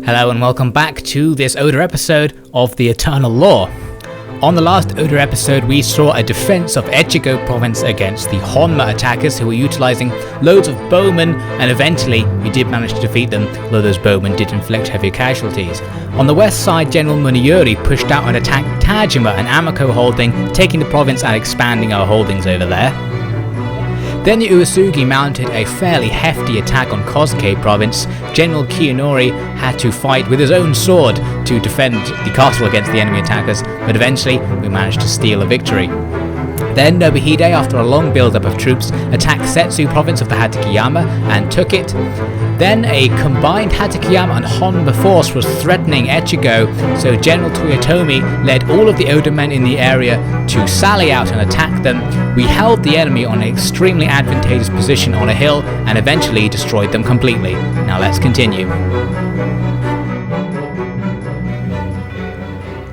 Hello and welcome back to this Oda episode of the Eternal Law. On the last Oda episode we saw a defense of Echigo province against the Honma attackers who were utilizing loads of bowmen, and eventually we did manage to defeat them, though those bowmen did inflict heavy casualties. On the west side, General Muneyori pushed out and attacked Tajima, an Amaco holding, taking the province and expanding our holdings over there. Then the Uesugi mounted a fairly hefty attack on Kosuke province. General Kiyonori had to fight with his own sword to defend the castle against the enemy attackers, but eventually we managed to steal a victory. Then Nobuhide, after a long build-up of troops, attacked Setsu province of the Hatakeyama and took it. Then a combined Hatakeyama and Honma force was threatening Echigo, so General Toyotomi led all of the Oda men in the area to sally out and attack them. We held the enemy on an extremely advantageous position on a hill and eventually destroyed them completely. Now let's continue.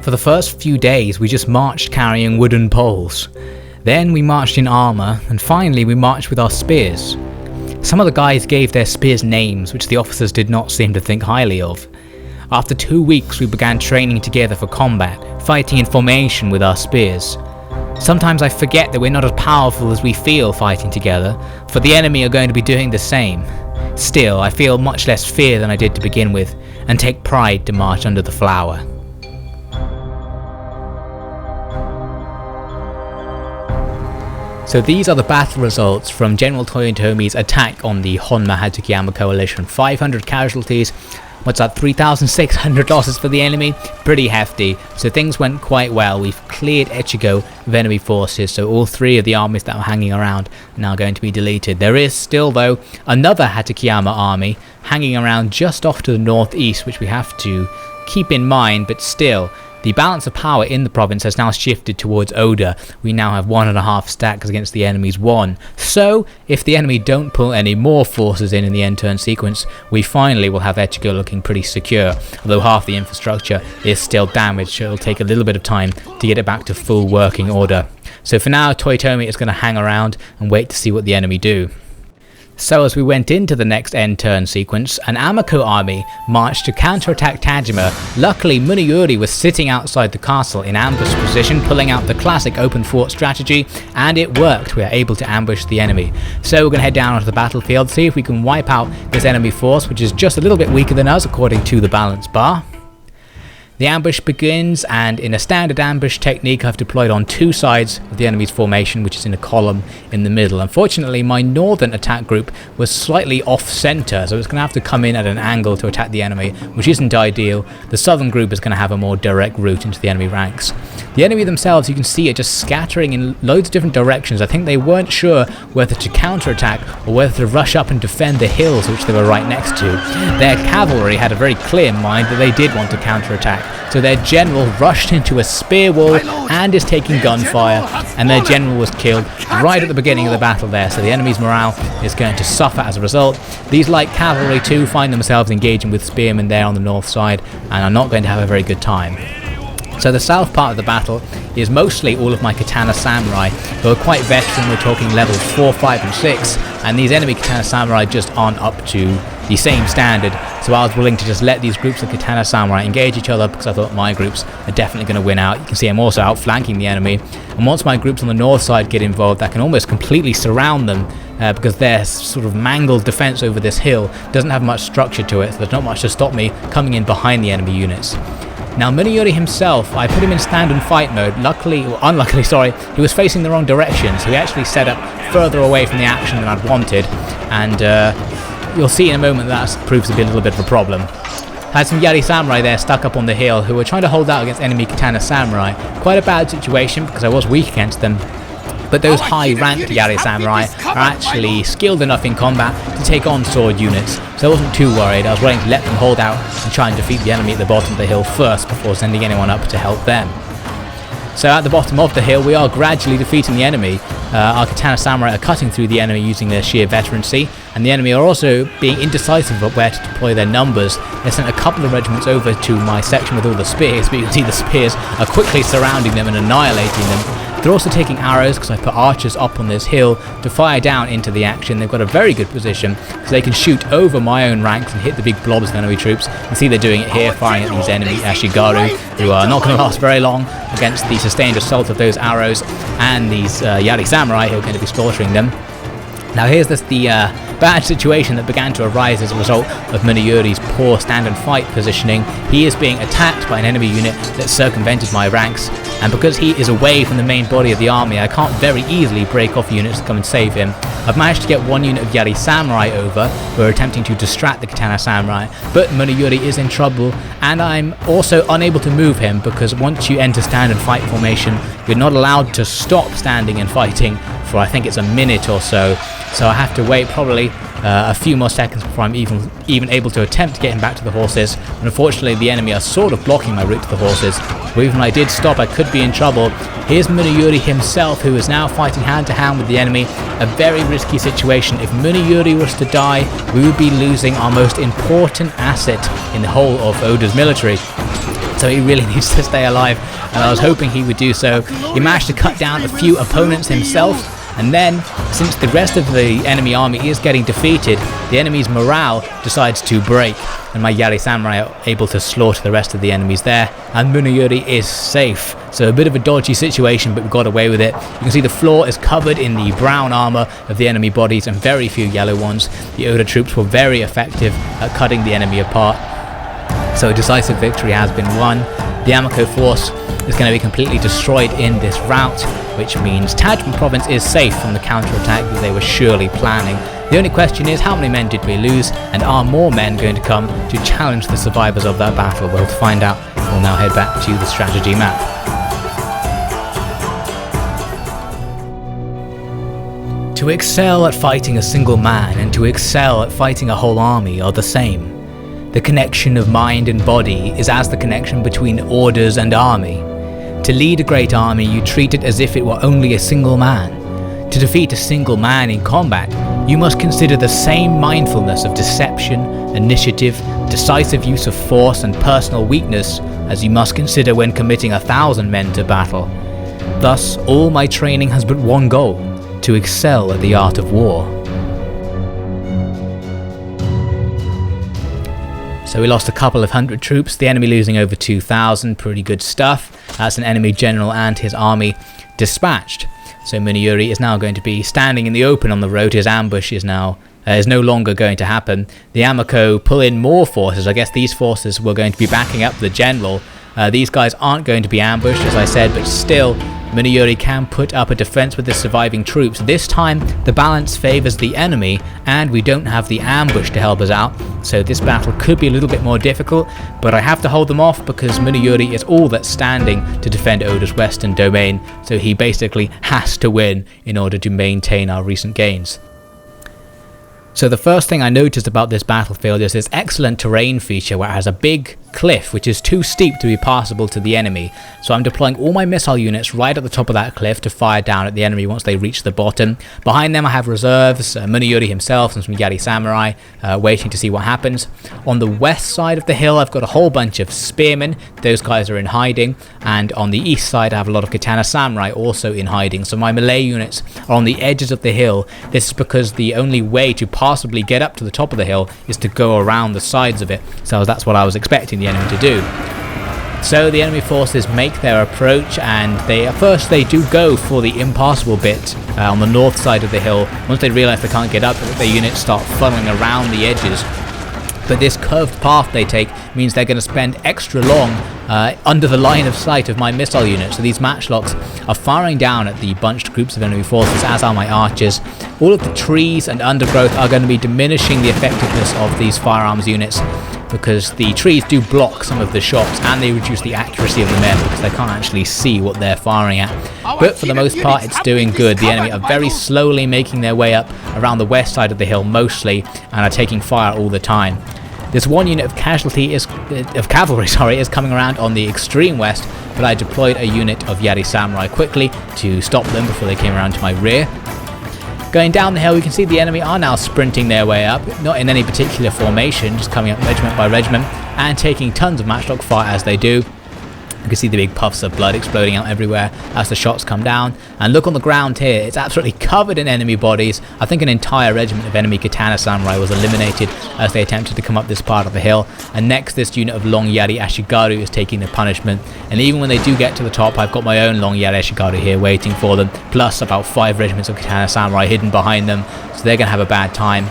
For the first few days we just marched carrying wooden poles. Then we marched in armour, and finally we marched with our spears. Some of the guys gave their spears names which the officers did not seem to think highly of. After 2 weeks we began training together for combat, fighting in formation with our spears. Sometimes I forget that we're not as powerful as we feel fighting together, for the enemy are going to be doing the same. Still, I feel much less fear than I did to begin with, and take pride to march under the flower. So these are the battle results from General Toyotomi's attack on the Honma Hatakeyama coalition. 500 casualties, what's that, 3,600 losses for the enemy? Pretty hefty, so things went quite well. We've cleared Echigo of enemy forces, so all three of the armies that were hanging around are now going to be deleted. There is still, though, another Hatakeyama army hanging around just off to the northeast, which we have to keep in mind, but still, the balance of power in the province has now shifted towards Oda. We now have 1.5 stacks against the enemy's 1. So, if the enemy don't pull any more forces in the end turn sequence, we finally will have Echigo looking pretty secure. Although half the infrastructure is still damaged, so it'll take a little bit of time to get it back to full working order. So for now, Toyotomi is going to hang around and wait to see what the enemy do. So as we went into the next end turn sequence, an Amaco army marched to counterattack Tajima. Luckily, Muneyori was sitting outside the castle in ambush position, pulling out the classic open fort strategy, and it worked. We were able to ambush the enemy. So we're going to head down onto the battlefield, see if we can wipe out this enemy force, which is just a little bit weaker than us according to the balance bar. The ambush begins, and in a standard ambush technique I've deployed on 2 sides of the enemy's formation, which is in a column in the middle. Unfortunately, my northern attack group was slightly off-center, so it's going to have to come in at an angle to attack the enemy, which isn't ideal. The southern group is going to have a more direct route into the enemy ranks. The enemy themselves, you can see, are just scattering in loads of different directions. I think they weren't sure whether to counterattack or whether to rush up and defend the hills which they were right next to. Their cavalry had a very clear mind that they did want to counterattack. So their general rushed into a spear wall and is taking gunfire, and their general was killed right at the beginning of the battle there, so the enemy's morale is going to suffer as a result. These light cavalry too find themselves engaging with spearmen there on the north side and are not going to have a very good time. So the south part of the battle is mostly all of my katana samurai, who are quite veteran. We're talking levels 4, 5 and 6, and these enemy katana samurai just aren't up to the same standard, so I was willing to just let these groups of katana samurai engage each other because I thought my groups are definitely going to win out. You can see I'm also outflanking the enemy, and once my groups on the north side get involved, I can almost completely surround them because their sort of mangled defense over this hill doesn't have much structure to it, so there's not much to stop me coming in behind the enemy units. Now Muneyori himself, I put him in stand and fight mode. Luckily, or unluckily, sorry, he was facing the wrong direction, so he actually set up further away from the action than I'd wanted, and you'll see in a moment that proves to be a little bit of a problem. I had some Yari samurai there stuck up on the hill who were trying to hold out against enemy katana samurai. Quite a bad situation because I was weak against them. But those high-ranked Yari samurai are actually skilled enough in combat to take on sword units, so I wasn't too worried. I was willing to let them hold out and try and defeat the enemy at the bottom of the hill first before sending anyone up to help them. So at the bottom of the hill we are gradually defeating the enemy. Our katana samurai are cutting through the enemy using their sheer veterancy, and the enemy are also being indecisive about where to deploy their numbers. They sent a couple of regiments over to my section with all the spears, but you can see the spears are quickly surrounding them and annihilating them. They're also taking arrows because I put archers up on this hill to fire down into the action. They've got a very good position because they can shoot over my own ranks and hit the big blobs of enemy troops. You can see they're doing it here, firing at these enemy Ashigaru, who are not going to last very long against the sustained assault of those arrows, and these Yari Samurai who are going to be slaughtering them. Now here's the bad situation that began to arise as a result of Muneyuri's poor stand and fight positioning. He is being attacked by an enemy unit that circumvented my ranks, and because he is away from the main body of the army, I can't very easily break off units to come and save him. I've managed to get one unit of Yari Samurai over, who are attempting to distract the Katana Samurai, but Muneyuri is in trouble, and I'm also unable to move him because once you enter stand and fight formation, you're not allowed to stop standing and fighting for I think it's a minute or so. So I have to wait probably a few more seconds before I'm even able to attempt to get him back to the horses. And unfortunately the enemy are sort of blocking my route to the horses. But even when I did stop, I could be in trouble. Here's Muneyuri himself, who is now fighting hand to hand with the enemy. A very risky situation. If Muneyuri was to die, we would be losing our most important asset in the whole of Oda's military. So he really needs to stay alive, and I was hoping he would do so. He managed to cut down a few opponents himself, and then, since the rest of the enemy army is getting defeated, the enemy's morale decides to break, and my Yari Samurai are able to slaughter the rest of the enemies there, and Muneyuri is safe. So a bit of a dodgy situation, but we got away with it. You can see the floor is covered in the brown armour of the enemy bodies and very few yellow ones. The Oda troops were very effective at cutting the enemy apart. So a decisive victory has been won. The Amaco force is going to be completely destroyed in this rout, which means Tajima province is safe from the counterattack that they were surely planning. The only question is, how many men did we lose, and are more men going to come to challenge the survivors of that battle? Well, to find out, we'll now head back to the strategy map. To excel at fighting a single man and to excel at fighting a whole army are the same. The connection of mind and body is as the connection between orders and army. To lead a great army, you treat it as if it were only a single man. To defeat a single man in combat, you must consider the same mindfulness of deception, initiative, decisive use of force and personal weakness as you must consider when committing 1,000 men to battle. Thus, all my training has but one goal: to excel at the art of war. So we lost a couple of hundred troops, the enemy losing over 2,000, pretty good stuff. That's an enemy general and his army dispatched. So Muneyuri is now going to be standing in the open on the road. His ambush is now is no longer going to happen. The Amaco pull in more forces. I guess these forces were going to be backing up the general. These guys aren't going to be ambushed, as I said, but still Muneyuri can put up a defense with the surviving troops. This time the balance favors the enemy and we don't have the ambush to help us out, so this battle could be a little bit more difficult, but I have to hold them off because Muneyuri is all that's standing to defend Oda's western domain, so he basically has to win in order to maintain our recent gains. So the first thing I noticed about this battlefield is this excellent terrain feature where it has a big cliff which is too steep to be passable to the enemy. So I'm deploying all my missile units right at the top of that cliff to fire down at the enemy once they reach the bottom. Behind them I have reserves, Muneyuri himself and some Yari Samurai waiting to see what happens. On the west side of the hill I've got a whole bunch of spearmen, those guys are in hiding, and on the east side I have a lot of Katana Samurai also in hiding. So my melee units are on the edges of the hill. This is because the only way to possibly get up to the top of the hill is to go around the sides of it, so that's what I was expecting the enemy to do. So the enemy forces make their approach, and at first they do go for the impassable bit on the north side of the hill. Once they realise they can't get up, their units start funneling around the edges. But this curved path they take means they're going to spend extra long under the line of sight of my missile units. So these matchlocks are firing down at the bunched groups of enemy forces, as are my archers. All of the trees and undergrowth are going to be diminishing the effectiveness of these firearms units, because the trees do block some of the shots and they reduce the accuracy of the men because they can't actually see what they're firing at. But for the most part it's doing good. The enemy are very slowly making their way up around the west side of the hill mostly, and are taking fire all the time. This one unit of cavalry is coming around on the extreme west, but I deployed a unit of Yari Samurai quickly to stop them before they came around to my rear. Going down the hill, we can see the enemy are now sprinting their way up, not in any particular formation, just coming up regiment by regiment and taking tons of matchlock fire as they do. You can see the big puffs of blood exploding out everywhere as the shots come down. And look on the ground here, it's absolutely covered in enemy bodies. I think an entire regiment of enemy katana samurai was eliminated as they attempted to come up this part of the hill. And next, this unit of long yari ashigaru is taking the punishment. And even when they do get to the top, I've got my own long yari ashigaru here waiting for them, plus about 5 regiments of katana samurai hidden behind them, so they're going to have a bad time.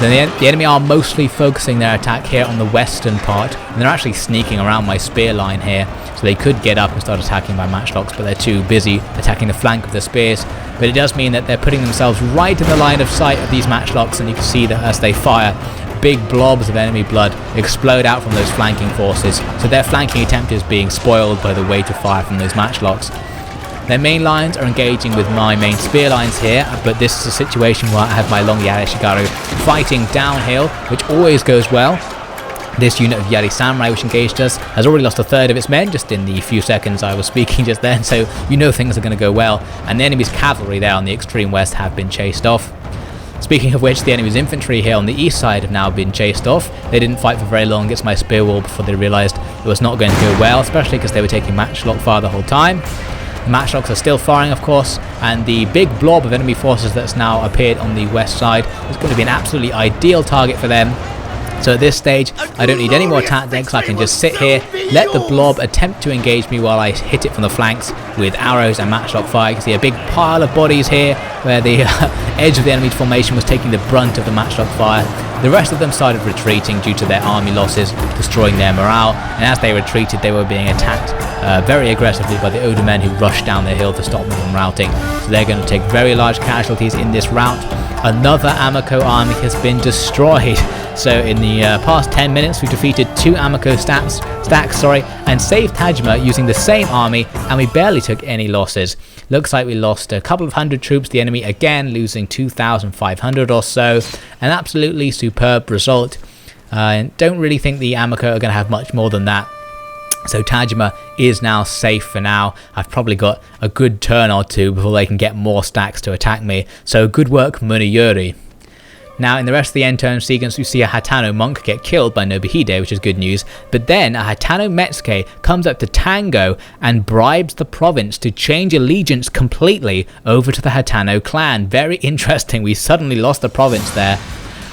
Then the enemy are mostly focusing their attack here on the western part, and they're actually sneaking around my spear line here, so they could get up and start attacking my matchlocks, but they're too busy attacking the flank of the spears. But it does mean that they're putting themselves right in the line of sight of these matchlocks, and you can see that as they fire, big blobs of enemy blood explode out from those flanking forces, so their flanking attempt is being spoiled by the weight of fire from those matchlocks. Their main lines are engaging with my main spear lines here, but this is a situation where I have my long Yari Shigaru fighting downhill, which always goes well. This unit of Yari Samurai which engaged us has already lost a third of its men just in the few seconds I was speaking just then, so you know things are going to go well. And the enemy's cavalry there on the extreme west have been chased off. Speaking of which, the enemy's infantry here on the east side have now been chased off. They didn't fight for very long against my spear wall before they realised it was not going to go well, especially because they were taking matchlock fire the whole time. The matchlocks are still firing, of course, and the big blob of enemy forces that's now appeared on the west side is going to be an absolutely ideal target for them. So at this stage, I don't need any more tactics. I can just sit here, let the blob attempt to engage me while I hit it from the flanks with arrows and matchlock fire. You can see a big pile of bodies here where the edge of the enemy formation was taking the brunt of the matchlock fire. The rest of them started retreating due to their army losses, destroying their morale, and as they retreated, they were being attacked very aggressively by the Oda men who rushed down the hill to stop them from routing. So they're going to take very large casualties in this rout. Another Amaco army has been destroyed. So in the past 10 minutes, we've defeated 2 Amaco stacks, and saved Tajima using the same army, and we barely took any losses. Looks like we lost a couple of hundred troops, the enemy again losing 2,500 or so. An absolutely superb result. Don't really think the Amaco are going to have much more than that. So Tajima is now safe for now. I've probably got a good turn or two before they can get more stacks to attack me. So good work, Muniyuri. Now in the rest of the end turn sequence, we see a Hatano monk get killed by Nobuhide, which is good news. But then a Hatano Metsuke comes up to Tango and bribes the province to change allegiance completely over to the Hatano clan. Very interesting, we suddenly lost the province there.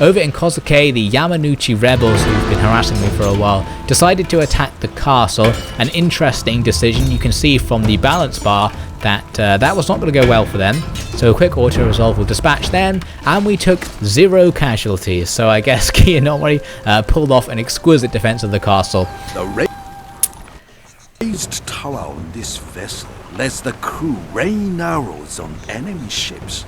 Over in Kozuke, the Yamanouchi rebels, who've been harassing me for a while, decided to attack the castle. An interesting decision. You can see from the balance bar that that was not going to go well for them. So a quick auto-resolve will dispatch them, and we took 0 casualties. So I guess Kiyonomori pulled off an exquisite defense of the castle. The raised tower on this vessel lets the crew rain arrows on enemy ships.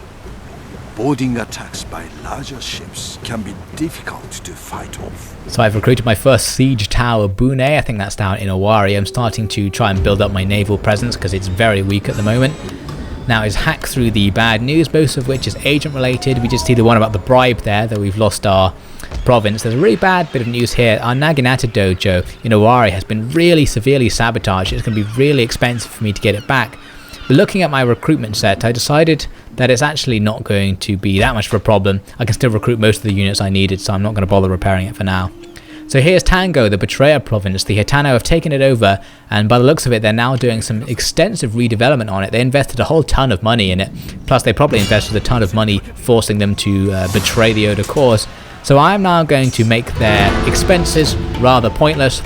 Boarding attacks by larger ships can be difficult to fight off. So I've recruited my first siege tower, Bune. I think that's down in Owari. I'm starting to try and build up my naval presence because it's very weak at the moment. Now is hack through the bad news, most of which is agent related. We just see the one about the bribe there, that we've lost our province. There's a really bad bit of news here. Our Naginata dojo in Owari has been really severely sabotaged. It's going to be really expensive for me to get it back. But looking at my recruitment set, I decided that it's actually not going to be that much of a problem. I can still recruit most of the units I needed, so I'm not going to bother repairing it for now. So here's Tango, the Betrayer province. The Hitano have taken it over, and by the looks of it, they're now doing some extensive redevelopment on it. They invested a whole ton of money in it, plus they probably invested a ton of money forcing them to betray the Oda cause. So I'm now going to make their expenses rather pointless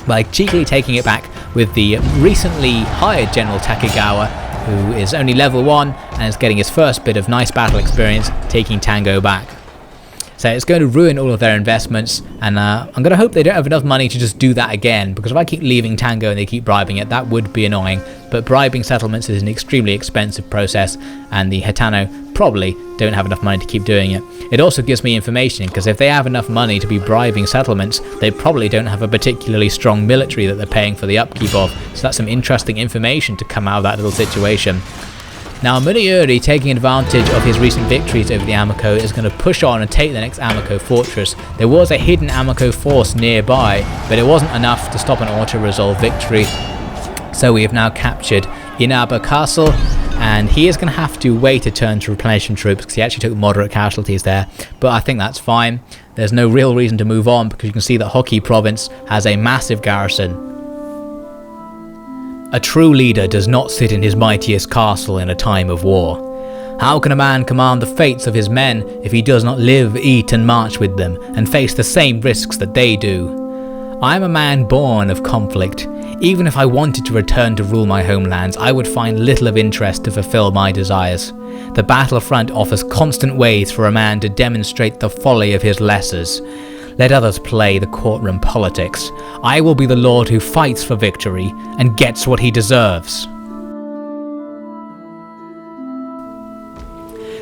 by cheekily taking it back with the recently hired General Tokugawa, who is only level 1 and is getting his first bit of nice battle experience, taking Tango back. So it's going to ruin all of their investments, and I'm going to hope they don't have enough money to just do that again, because if I keep leaving Tango and they keep bribing it, that would be annoying. But bribing settlements is an extremely expensive process, and the Hitano probably don't have enough money to keep doing it. It also gives me information, because if they have enough money to be bribing settlements, they probably don't have a particularly strong military that they're paying for the upkeep of. So that's some interesting information to come out of that little situation. Now Muniyuri, taking advantage of his recent victories over the Amaco, is going to push on and take the next Amaco fortress. There was a hidden Amaco force nearby, but it wasn't enough to stop an auto-resolve victory. So we have now captured Inaba Castle, and he is going to have to wait a turn to replenish some troops because he actually took moderate casualties there, but I think that's fine. There's no real reason to move on because you can see that Hoki province has a massive garrison. A true leader does not sit in his mightiest castle in a time of war. How can a man command the fates of his men if he does not live, eat and march with them and face the same risks that they do? I am a man born of conflict. Even if I wanted to return to rule my homelands, I would find little of interest to fulfill my desires. The battlefront offers constant ways for a man to demonstrate the folly of his lessers. Let others play the courtroom politics. I will be the lord who fights for victory and gets what he deserves.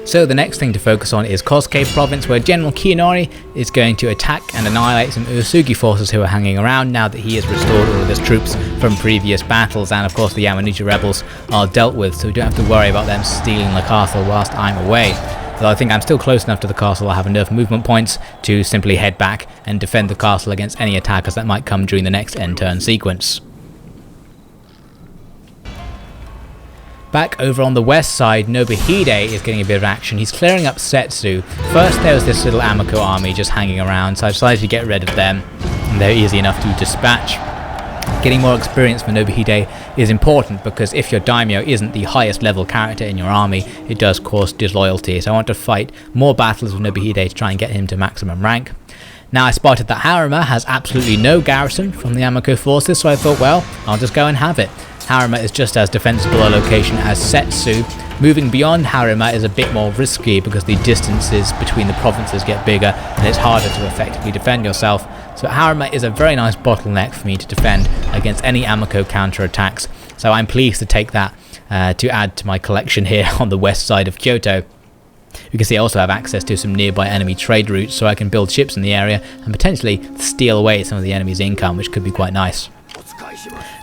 So the next thing to focus on is Kosuke province, where General Kiyonori is going to attack and annihilate some Uesugi forces who are hanging around now that he has restored all of his troops from previous battles, and of course the Yamanuchi rebels are dealt with, so we don't have to worry about them stealing the castle whilst I'm away. Though I think I'm still close enough to the castle, I have enough movement points to simply head back and defend the castle against any attackers that might come during the next end turn sequence. Back over on the west side, Nobuhide is getting a bit of action. He's clearing up Setsu. First there was this little Amaco army just hanging around, so I decided to get rid of them. And they're easy enough to dispatch. Getting more experience for Nobuhide is important because if your daimyo isn't the highest level character in your army, it does cause disloyalty. So I want to fight more battles with Nobuhide to try and get him to maximum rank. Now I spotted that Harima has absolutely no garrison from the Amaco forces, so I thought, well, I'll just go and have it. Harima is just as defensible a location as Setsu. Moving beyond Harima is a bit more risky because the distances between the provinces get bigger and it's harder to effectively defend yourself. So Harima is a very nice bottleneck for me to defend against any Amaco counterattacks. So I'm pleased to take that to add to my collection here on the west side of Kyoto. You can see I also have access to some nearby enemy trade routes, so I can build ships in the area and potentially steal away some of the enemy's income, which could be quite nice.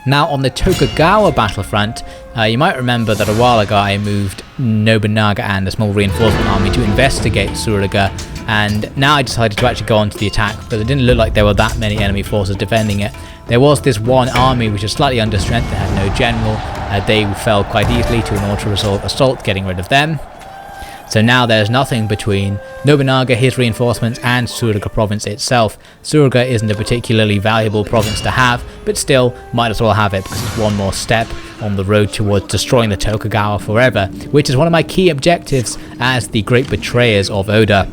Now on the Tokugawa battlefront, you might remember that a while ago I moved Nobunaga and a small reinforcement army to investigate Tsuruga, and now I decided to actually go on to the attack because it didn't look like there were that many enemy forces defending it. There was this one army which was slightly under strength, it had no general, they fell quite easily to an auto-resolve assault, getting rid of them. So now there's nothing between Nobunaga, his reinforcements, and Tsuruga province itself. Tsuruga isn't a particularly valuable province to have, but still might as well have it because it's one more step on the road towards destroying the Tokugawa forever, which is one of my key objectives as the great betrayers of Oda.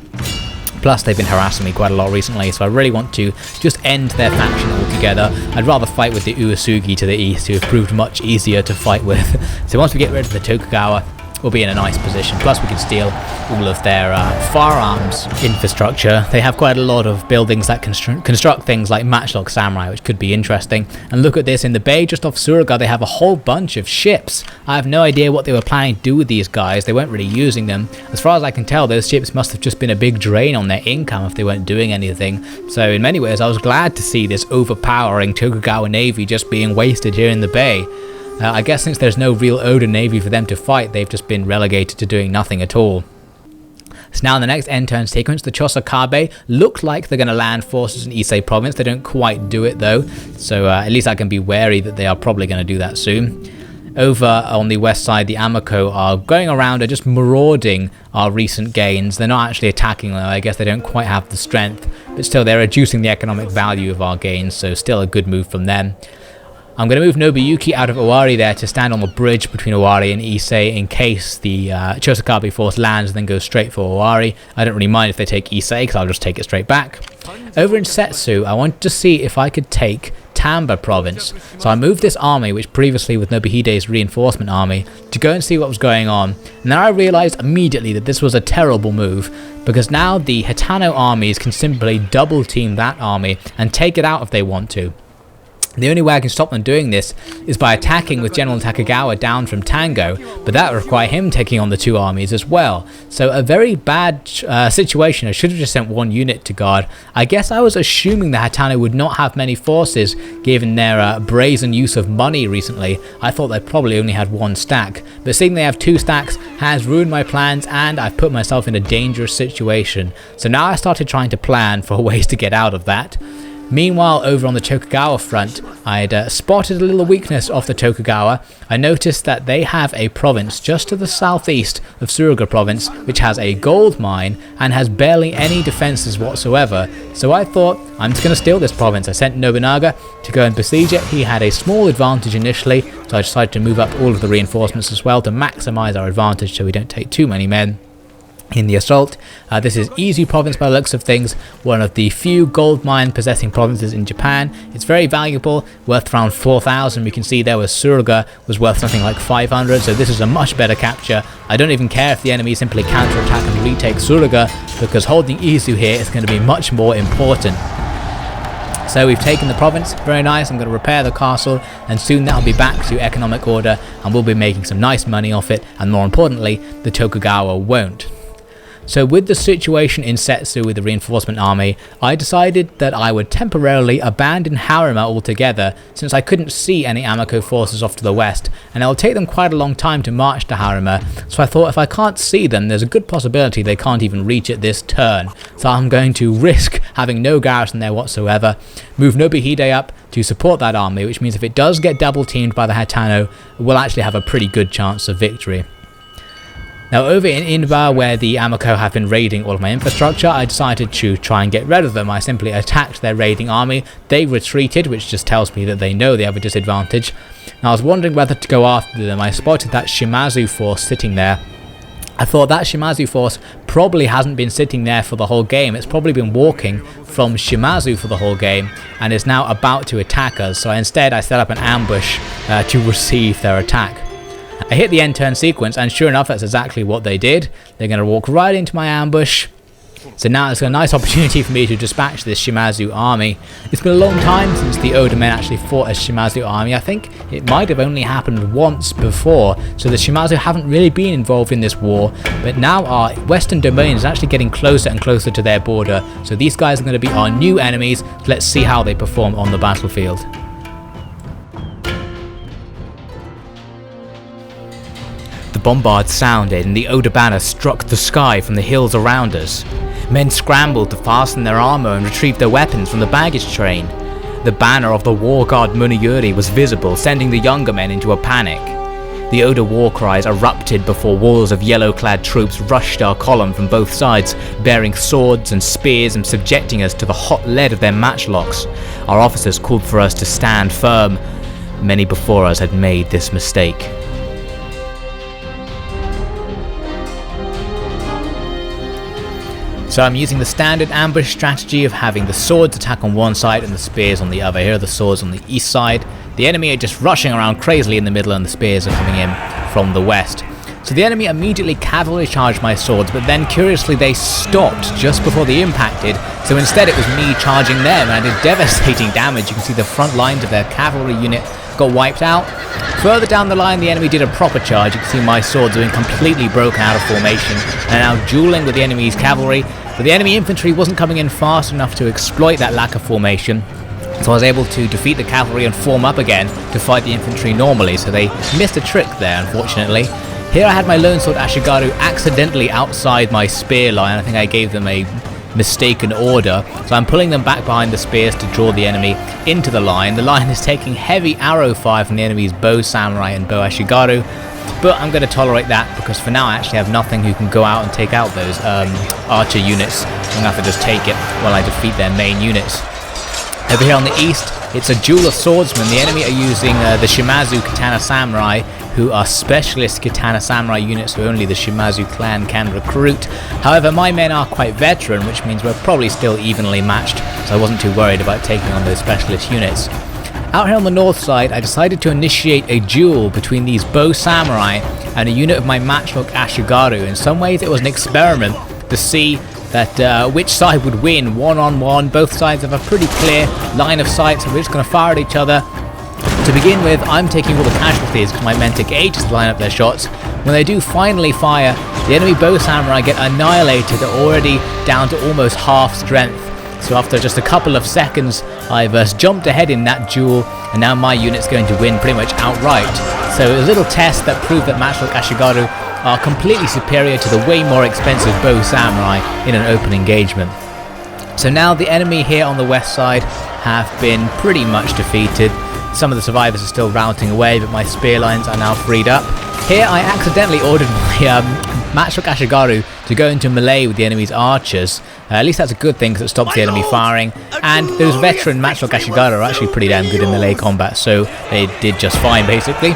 Plus they've been harassing me quite a lot recently, so I really want to just end their faction altogether. I'd rather fight with the Uesugi to the east, who have proved much easier to fight with. So once we get rid of the Tokugawa, we'll be in a nice position. Plus we can steal all of their firearms infrastructure. They have quite a lot of buildings that construct things like matchlock samurai, which could be interesting. And look at this, in the bay just off Tsuruga they have a whole bunch of ships. I have no idea what they were planning to do with these guys. They weren't really using them. As far as I can tell, those ships must have just been a big drain on their income if they weren't doing anything. So in many ways I was glad to see this overpowering Tokugawa navy just being wasted here in the bay. I guess since there's no real Oda navy for them to fight, they've just been relegated to doing nothing at all. So now in the next end turn sequence, the Chosakabe look like they're going to land forces in Ise province. They don't quite do it though, so at least I can be wary that they are probably going to do that soon. Over on the west side, the Amaco are going around and just marauding our recent gains. They're not actually attacking though, I guess they don't quite have the strength, but still they're reducing the economic value of our gains, so still a good move from them. I'm going to move Nobuyuki out of Owari there to stand on the bridge between Owari and Ise in case the Chosakabe force lands and then goes straight for Owari. I don't really mind if they take Ise because I'll just take it straight back. Over in Setsu, I wanted to see if I could take Tamba province. So I moved this army, which previously was Nobuhide's reinforcement army, to go and see what was going on. And then I realized immediately that this was a terrible move, because now the Hitano armies can simply double team that army and take it out if they want to. The only way I can stop them doing this is by attacking with General Tokugawa down from Tango, but that would require him taking on the two armies as well. So a very bad situation. I should have just sent one unit to guard. I guess I was assuming the Hitano would not have many forces given their brazen use of money recently. I thought they probably only had one stack, but seeing they have two stacks has ruined my plans and I've put myself in a dangerous situation. So now I started trying to plan for ways to get out of that. Meanwhile, over on the Tokugawa front, I'd spotted a little weakness of the Tokugawa. I noticed that they have a province just to the southeast of Suruga province, which has a gold mine and has barely any defenses whatsoever. So I thought, I'm just going to steal this province. I sent Nobunaga to go and besiege it. He had a small advantage initially, so I decided to move up all of the reinforcements as well to maximize our advantage so we don't take too many men in the assault. This is Izu province by the looks of things, one of the few gold mine possessing provinces in Japan. It's very valuable, worth around 4,000. We can see there was Suruga was worth something like 500, so this is a much better capture. I don't even care if the enemy simply counterattack and retake Suruga, because holding Izu here is going to be much more important. So we've taken the province, very nice. I'm going to repair the castle and soon that'll be back to economic order and we'll be making some nice money off it, and more importantly, the Tokugawa won't. So with the situation in Setsu with the reinforcement army, I decided that I would temporarily abandon Harima altogether since I couldn't see any Amaco forces off to the west, and it'll take them quite a long time to march to Harima, so I thought if I can't see them, there's a good possibility they can't even reach it this turn. So I'm going to risk having no garrison there whatsoever, move Nobuhide up to support that army, which means if it does get double teamed by the Hatano, we'll actually have a pretty good chance of victory. Now over in Inba, where the Amaco have been raiding all of my infrastructure, I decided to try and get rid of them. I simply attacked their raiding army. They retreated, which just tells me that they know they have a disadvantage. Now I was wondering whether to go after them. I spotted that Shimazu force sitting there. I thought that Shimazu force probably hasn't been sitting there for the whole game. It's probably been walking from Shimazu for the whole game and is now about to attack us. So instead I set up an ambush to receive their attack. I hit the end turn sequence and sure enough that's exactly what they did. They're going to walk right into my ambush. So now it's a nice opportunity for me to dispatch this Shimazu army. It's been a long time since the Oda men actually fought a Shimazu army. I think it might have only happened once before, so the Shimazu haven't really been involved in this war, but now our western domain is actually getting closer and closer to their border, so these guys are going to be our new enemies. Let's see how they perform on the battlefield. The bombard sounded and the Oda banner struck the sky from the hills around us. Men scrambled to fasten their armour and retrieve their weapons from the baggage train. The banner of the war god Munayuri was visible, sending the younger men into a panic. The Oda war cries erupted before walls of yellow-clad troops rushed our column from both sides, bearing swords and spears and subjecting us to the hot lead of their matchlocks. Our officers called for us to stand firm. Many before us had made this mistake. So I'm using the standard ambush strategy of having the swords attack on one side and the spears on the other. Here are the swords on the east side. The enemy are just rushing around crazily in the middle and the spears are coming in from the west. So the enemy immediately cavalry charged my swords, but then curiously they stopped just before they impacted. So instead it was me charging them and I did devastating damage. You can see the front lines of their cavalry unit got wiped out. Further down the line the enemy did a proper charge. You can see my swords have been completely broken out of formation and are now dueling with the enemy's cavalry. But the enemy infantry wasn't coming in fast enough to exploit that lack of formation. So I was able to defeat the cavalry and form up again to fight the infantry normally. So they missed a trick there, unfortunately. Here I had my lone sword Ashigaru accidentally outside my spear line. I think I gave them a mistaken order. So I'm pulling them back behind the spears to draw the enemy into the line. The line is taking heavy arrow fire from the enemy's bow samurai and bow Ashigaru. But I'm going to tolerate that because for now I actually have nothing who can go out and take out those archer units. I'm going to have to just take it while I defeat their main units. Over here on the east, it's a duel of swordsmen. The enemy are using the Shimazu Katana Samurai, who are specialist Katana Samurai units who only the Shimazu clan can recruit. However, my men are quite veteran, which means we're probably still evenly matched, so I wasn't too worried about taking on those specialist units. Out here on the north side, I decided to initiate a duel between these bow samurai and a unit of my matchlock Ashigaru. In some ways it was an experiment to see that which side would win one-on-one. Both sides have a pretty clear line of sight, so we're just going to fire at each other. To begin with, I'm taking all the casualties because my men take ages to line up their shots. When they do finally fire, the enemy bow samurai get annihilated. They're already down to almost half strength. So after just a couple of seconds, I've jumped ahead in that duel, and now my unit's going to win pretty much outright. So it was a little test that proved that matchlock Ashigaru are completely superior to the way more expensive bow samurai in an open engagement. So now the enemy here on the west side have been pretty much defeated. Some of the survivors are still routing away, but my spear lines are now freed up. Here I accidentally ordered my matchlock Ashigaru to go into melee with the enemy's archers. At least that's a good thing because it stops the enemy firing. And those veteran matchlock Ashigaru are actually pretty damn good in melee combat, so they did just fine basically.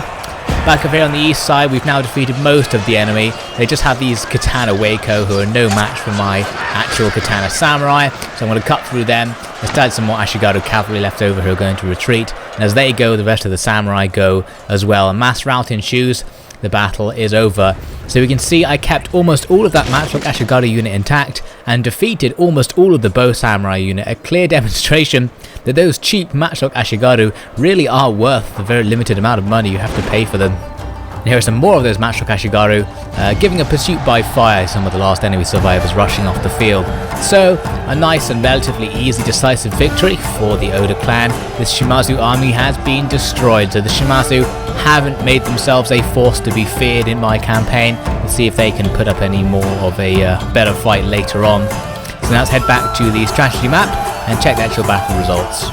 Back up here on the east side, we've now defeated most of the enemy. They just have these Katana Waco who are no match for my actual Katana Samurai. So I'm going to cut through them. There's still some more Ashigaru cavalry left over who are going to retreat. And as they go, the rest of the Samurai go as well. A mass rout ensues. The battle is over. So we can see I kept almost all of that matchlock Ashigaru unit intact and defeated almost all of the bow samurai unit. A clear demonstration that those cheap matchlock Ashigaru really are worth the very limited amount of money you have to pay for them. And here are some more of those matchlock Ashigaru giving a pursuit by fire some of the last enemy survivors rushing off the field. So a nice and relatively easy decisive victory for the Oda clan. This Shimazu army has been destroyed, so the Shimazu haven't made themselves a force to be feared in my campaign. Let's see if they can put up any more of a better fight later on. So now let's head back to the strategy map and check the actual battle results.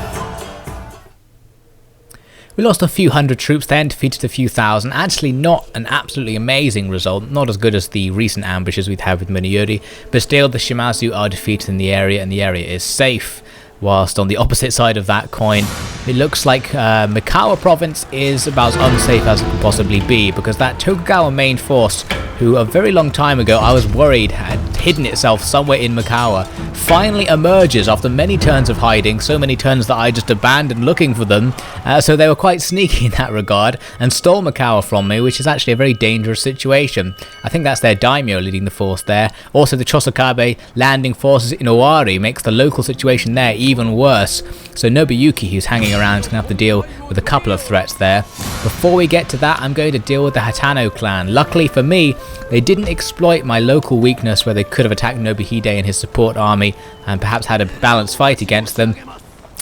We lost a few hundred troops then, defeated a few thousand. Actually not an absolutely amazing result, not as good as the recent ambushes we've had with Miniyori, but still the Shimazu are defeated in the area and the area is safe. Whilst on the opposite side of that coin, it looks like Mikawa province is about as unsafe as it could possibly be, because that Tokugawa main force, who a very long time ago I was worried had hidden itself somewhere in Mikawa, finally emerges after many turns of hiding, so many turns that I just abandoned looking for them. So they were quite sneaky in that regard and stole Mikawa from me, which is actually a very dangerous situation. I think that's their daimyo leading the force there. Also the Chosokabe landing forces in Owari makes the local situation there even worse. So Nobuyuki, who's hanging around, is going to have to deal with a couple of threats there. Before we get to that, I'm going to deal with the Hatano clan. Luckily for me, they didn't exploit my local weakness where they could have attacked Nobuhide and his support army and perhaps had a balanced fight against them.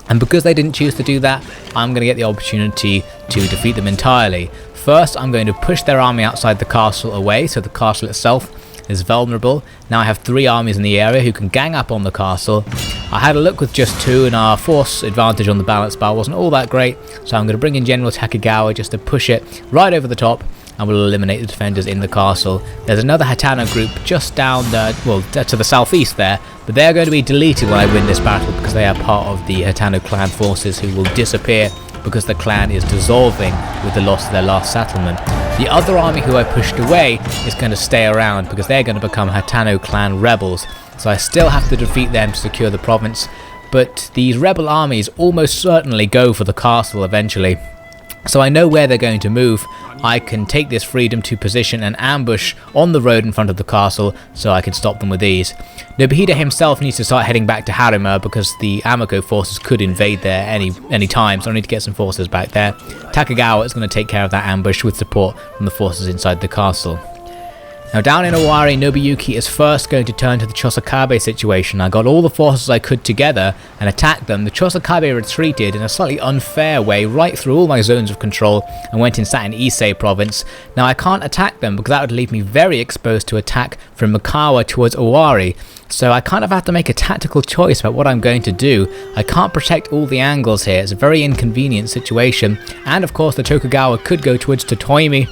And because they didn't choose to do that, I'm going to get the opportunity to defeat them entirely. First, I'm going to push their army outside the castle away, so the castle itself is vulnerable. Now I have 3 armies in the area who can gang up on the castle. I had a look with just 2 and our force advantage on the balance bar wasn't all that great, so I'm going to bring in General Takegawa just to push it right over the top and we'll eliminate the defenders in the castle. There's another Hatano group just down to the southeast there, but they're going to be deleted when I win this battle because they are part of the Hatano clan forces who will disappear because the clan is dissolving with the loss of their last settlement. The other army who I pushed away is going to stay around because they're going to become Hatano clan rebels, so I still have to defeat them to secure the province, but these rebel armies almost certainly go for the castle eventually. So I know where they're going to move. I can take this freedom to position an ambush on the road in front of the castle so I can stop them with ease. Nobuhide himself needs to start heading back to Harima because the Amaco forces could invade there any time, so I need to get some forces back there. Takegawa is going to take care of that ambush with support from the forces inside the castle. Now down in Owari, Nobuyuki is first going to turn to the Chosokabe situation. I got all the forces I could together and attacked them. The Chosokabe retreated in a slightly unfair way right through all my zones of control and went and sat in Ise province. Now I can't attack them because that would leave me very exposed to attack from Mikawa towards Owari. So I kind of have to make a tactical choice about what I'm going to do. I can't protect all the angles here. It's a very inconvenient situation. And of course the Tokugawa could go towards Totoimi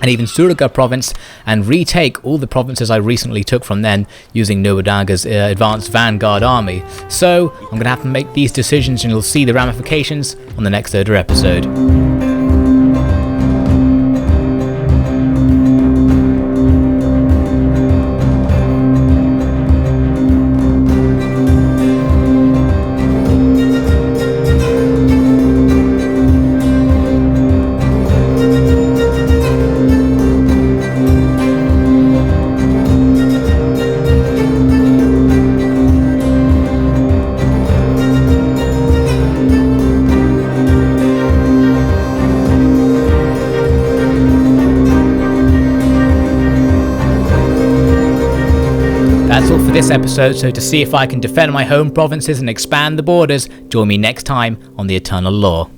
and even Suruga province and retake all the provinces I recently took from them using Nobunaga's advanced vanguard army. So I'm going to have to make these decisions and you'll see the ramifications on the next Oda episode. That's all for this episode, so to see if I can defend my home provinces and expand the borders, join me next time on The Eternal Law.